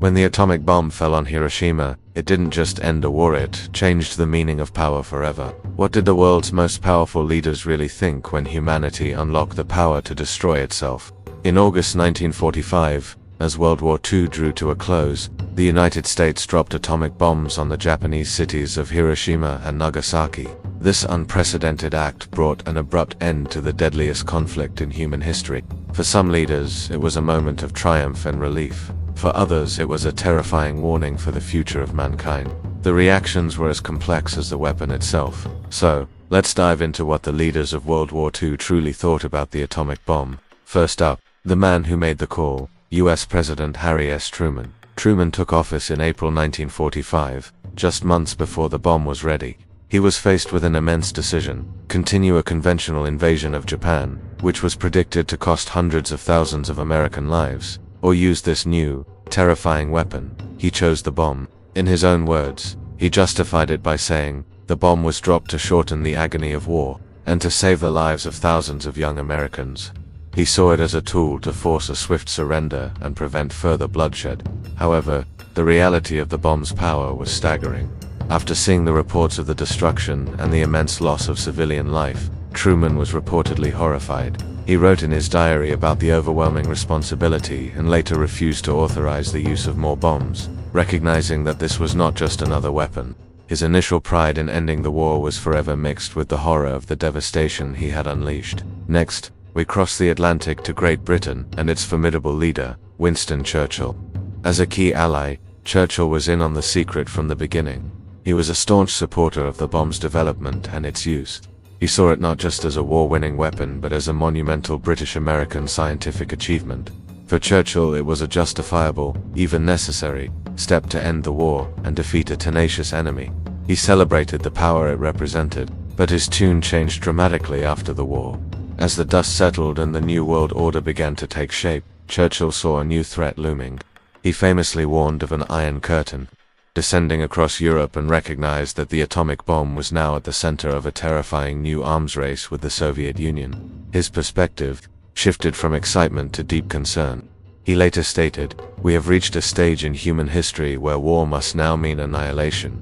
When the atomic bomb fell on Hiroshima, it didn't just end a war, it changed the meaning of power forever. What did the world's most powerful leaders really think when humanity unlocked the power to destroy itself? In August 1945, as World War II drew to a close, the United States dropped atomic bombs on the Japanese cities of Hiroshima and Nagasaki. This unprecedented act brought an abrupt end to the deadliest conflict in human history. For some leaders, it was a moment of triumph and relief. For others, it was a terrifying warning for the future of mankind. The reactions were as complex as the weapon itself. So, let's dive into what the leaders of World War II truly thought about the atomic bomb. First up, the man who made the call, US President Harry S. Truman. Truman took office in April 1945, just months before the bomb was ready. He was faced with an immense decision: continue a conventional invasion of Japan, which was predicted to cost hundreds of thousands of American lives, or use this new, terrifying weapon. He chose the bomb. In his own words, he justified it by saying, the bomb was dropped to shorten the agony of war, and to save the lives of thousands of young Americans. He saw it as a tool to force a swift surrender and prevent further bloodshed. However, the reality of the bomb's power was staggering. After seeing the reports of the destruction and the immense loss of civilian life, Truman was reportedly horrified. He wrote in his diary about the overwhelming responsibility and later refused to authorize the use of more bombs, recognizing that this was not just another weapon. His initial pride in ending the war was forever mixed with the horror of the devastation he had unleashed. Next, we cross the Atlantic to Great Britain and its formidable leader, Winston Churchill. As a key ally, Churchill was in on the secret from the beginning. He was a staunch supporter of the bomb's development and its use. He saw it not just as a war-winning weapon but as a monumental British-American scientific achievement. For Churchill, it was a justifiable, even necessary, step to end the war and defeat a tenacious enemy. He celebrated the power it represented, but his tune changed dramatically after the war. As the dust settled and the New World Order began to take shape, Churchill saw a new threat looming. He famously warned of an Iron Curtain descending across Europe and recognized that the atomic bomb was now at the center of a terrifying new arms race with the Soviet Union. His perspective shifted from excitement to deep concern. He later stated, "We have reached a stage in human history where war must now mean annihilation."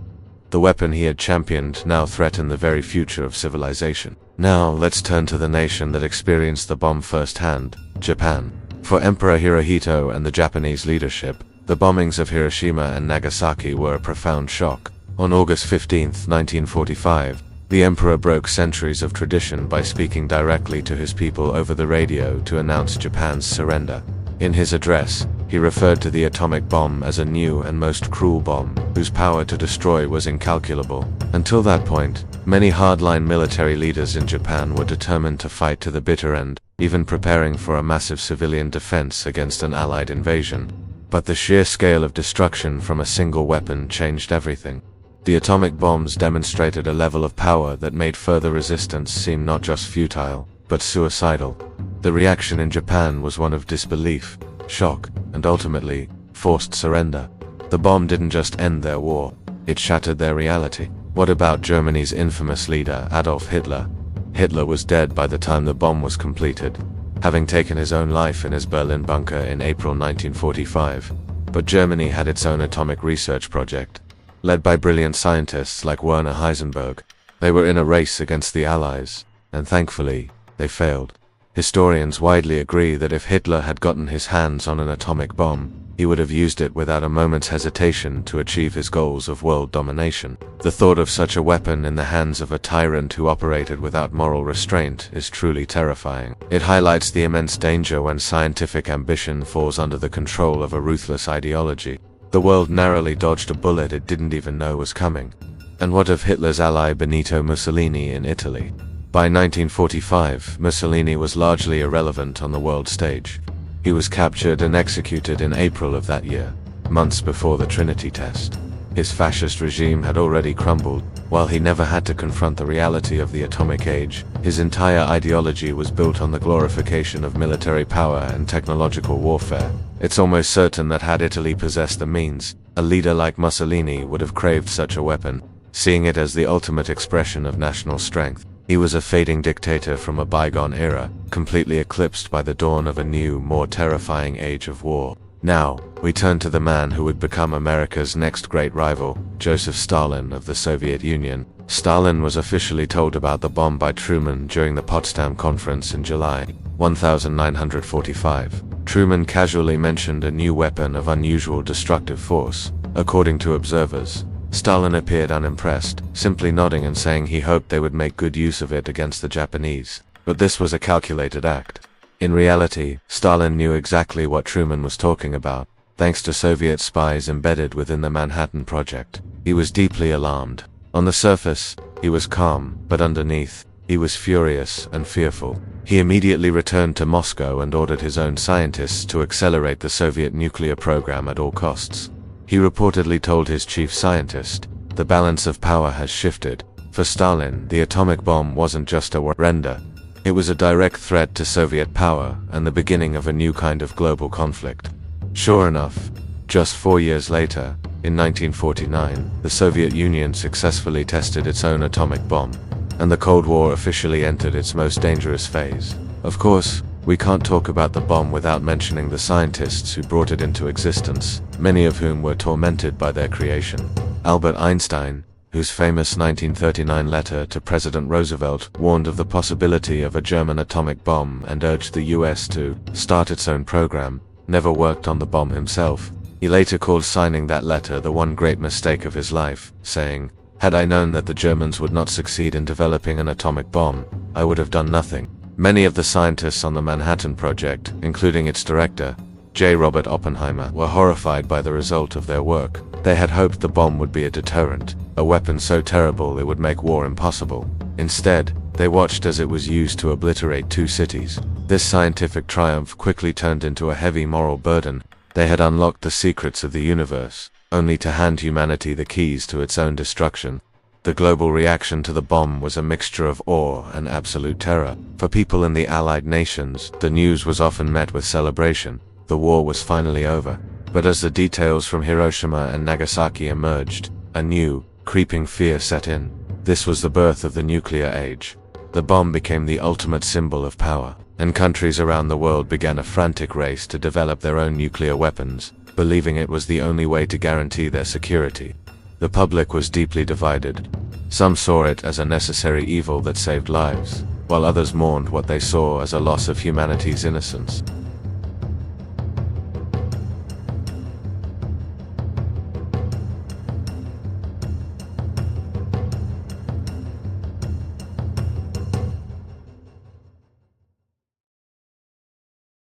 The weapon he had championed now threatened the very future of civilization. Now, let's turn to the nation that experienced the bomb firsthand, Japan. For Emperor Hirohito and the Japanese leadership, the bombings of Hiroshima and Nagasaki were a profound shock. On August 15, 1945, the emperor broke centuries of tradition by speaking directly to his people over the radio to announce Japan's surrender. In his address, he referred to the atomic bomb as a new and most cruel bomb, whose power to destroy was incalculable. Until that point, many hardline military leaders in Japan were determined to fight to the bitter end, even preparing for a massive civilian defense against an Allied invasion. But the sheer scale of destruction from a single weapon changed everything. The atomic bombs demonstrated a level of power that made further resistance seem not just futile, but suicidal. The reaction in Japan was one of disbelief, shock, and ultimately, forced surrender. The bomb didn't just end their war, it shattered their reality. What about Germany's infamous leader, Adolf Hitler? Hitler was dead by the time the bomb was completed, having taken his own life in his Berlin bunker in April 1945. But Germany had its own atomic research project. Led by brilliant scientists like Werner Heisenberg, they were in a race against the Allies, and thankfully, they failed. Historians widely agree that if Hitler had gotten his hands on an atomic bomb, he would have used it without a moment's hesitation to achieve his goals of world domination. The thought of such a weapon in the hands of a tyrant who operated without moral restraint is truly terrifying. It highlights the immense danger when scientific ambition falls under the control of a ruthless ideology. The world narrowly dodged a bullet it didn't even know was coming. And what of Hitler's ally Benito Mussolini in Italy? By 1945, Mussolini was largely irrelevant on the world stage. He was captured and executed in April of that year, months before the Trinity test. His fascist regime had already crumbled. While he never had to confront the reality of the atomic age, his entire ideology was built on the glorification of military power and technological warfare. It's almost certain that had Italy possessed the means, a leader like Mussolini would have craved such a weapon, seeing it as the ultimate expression of national strength. He was a fading dictator from a bygone era, completely eclipsed by the dawn of a new, more terrifying age of war. Now, we turn to the man who would become America's next great rival, Joseph Stalin of the Soviet Union. Stalin was officially told about the bomb by Truman during the Potsdam Conference in July 1945. Truman casually mentioned a new weapon of unusual destructive force. According to observers, Stalin appeared unimpressed, simply nodding and saying he hoped they would make good use of it against the Japanese. But this was a calculated act. In reality, Stalin knew exactly what Truman was talking about, thanks to Soviet spies embedded within the Manhattan Project. He was deeply alarmed. On the surface, he was calm, but underneath, he was furious and fearful. He immediately returned to Moscow and ordered his own scientists to accelerate the Soviet nuclear program at all costs. He reportedly told his chief scientist, "The balance of power has shifted." For Stalin, the atomic bomb wasn't just a surrender. It was a direct threat to Soviet power and the beginning of a new kind of global conflict. Sure enough, just 4 years later, in 1949, the Soviet Union successfully tested its own atomic bomb, and the Cold War officially entered its most dangerous phase. Of course, we can't talk about the bomb without mentioning the scientists who brought it into existence, many of whom were tormented by their creation. Albert Einstein, whose famous 1939 letter to President Roosevelt warned of the possibility of a German atomic bomb and urged the US to start its own program, never worked on the bomb himself. He later called signing that letter the one great mistake of his life, saying, "Had I known that the Germans would not succeed in developing an atomic bomb, I would have done nothing." Many of the scientists on the Manhattan Project, including its director, J. Robert Oppenheimer, were horrified by the result of their work. They had hoped the bomb would be a deterrent, a weapon so terrible it would make war impossible. Instead, they watched as it was used to obliterate 2 cities. This scientific triumph quickly turned into a heavy moral burden. They had unlocked the secrets of the universe, only to hand humanity the keys to its own destruction. The global reaction to the bomb was a mixture of awe and absolute terror. For people in the Allied nations, the news was often met with celebration. The war was finally over. But as the details from Hiroshima and Nagasaki emerged, a new, creeping fear set in. This was the birth of the nuclear age. The bomb became the ultimate symbol of power, and countries around the world began a frantic race to develop their own nuclear weapons, believing it was the only way to guarantee their security. The public was deeply divided. Some saw it as a necessary evil that saved lives, while others mourned what they saw as a loss of humanity's innocence.